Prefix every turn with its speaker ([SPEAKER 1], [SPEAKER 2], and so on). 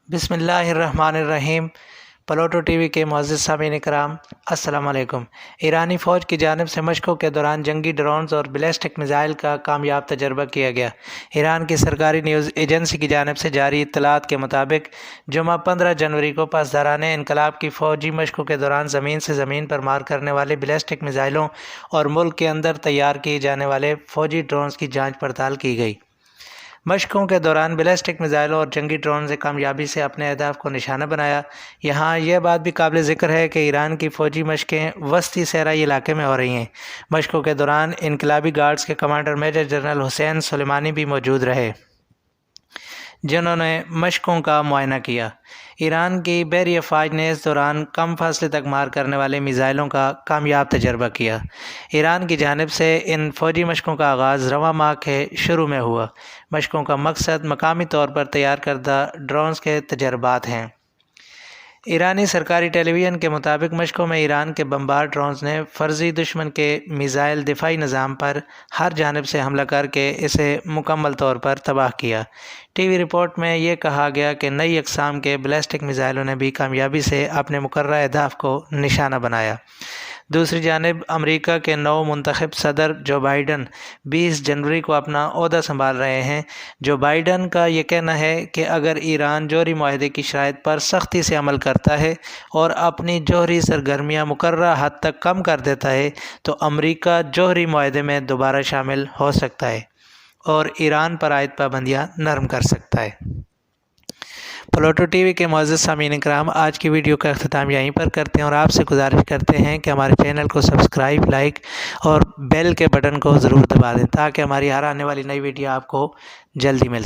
[SPEAKER 1] بسم اللہ الرحمن الرحیم۔ پلوٹو ٹی وی کے معزز سامعین کرام، السلام علیکم۔ ایرانی فوج کی جانب سے مشقوں کے دوران جنگی ڈرونز اور بیلسٹک میزائل کا کامیاب تجربہ کیا گیا۔ ایران کی سرکاری نیوز ایجنسی کی جانب سے جاری اطلاعات کے مطابق جمعہ 15 جنوری کو پاسداران انقلاب کی فوجی مشقوں کے دوران زمین سے زمین پر مار کرنے والے بیلسٹک میزائلوں اور ملک کے اندر تیار کیے جانے والے فوجی ڈرونز کی جانچ پڑتال کی گئی۔ مشقوں کے دوران بیلسٹک میزائلوں اور جنگی ڈرون نے کامیابی سے اپنے اہداف کو نشانہ بنایا۔ یہاں یہ بات بھی قابل ذکر ہے کہ ایران کی فوجی مشقیں وسطی صحرائی علاقے میں ہو رہی ہیں۔ مشقوں کے دوران انقلابی گارڈز کے کمانڈر میجر جنرل حسین سلیمانی بھی موجود رہے، جنہوں نے مشقوں کا معائنہ کیا۔ ایران کی بحری افواج نے اس دوران کم فاصلے تک مار کرنے والے میزائلوں کا کامیاب تجربہ کیا۔ ایران کی جانب سے ان فوجی مشقوں کا آغاز رواں ماہ کے شروع میں ہوا۔ مشقوں کا مقصد مقامی طور پر تیار کردہ ڈرونز کے تجربات ہیں۔ ایرانی سرکاری ٹیلی ویژن کے مطابق مشقوں میں ایران کے بمبار ڈرونز نے فرضی دشمن کے میزائل دفاعی نظام پر ہر جانب سے حملہ کر کے اسے مکمل طور پر تباہ کیا۔ ٹی وی رپورٹ میں یہ کہا گیا کہ نئی اقسام کے بیلسٹک میزائلوں نے بھی کامیابی سے اپنے مقررہ اہداف کو نشانہ بنایا۔ دوسری جانب امریکہ کے نو منتخب صدر جو بائیڈن 20 جنوری کو اپنا عہدہ سنبھال رہے ہیں۔ جو بائیڈن کا یہ کہنا ہے کہ اگر ایران جوہری معاہدے کی شرائط پر سختی سے عمل کرتا ہے اور اپنی جوہری سرگرمیاں مقررہ حد تک کم کر دیتا ہے تو امریکہ جوہری معاہدے میں دوبارہ شامل ہو سکتا ہے اور ایران پر عائد پابندیاں نرم کر سکتا ہے۔ پلوٹو ٹی وی کے معزز سامعین کرام، آج کی ویڈیو کا اختتام یہیں پر کرتے ہیں اور آپ سے گزارش کرتے ہیں کہ ہمارے چینل کو سبسکرائب، لائک اور بیل کے بٹن کو ضرور دبا دیں تاکہ ہماری ہر آنے والی نئی ویڈیو آپ کو جلدی مل سکے۔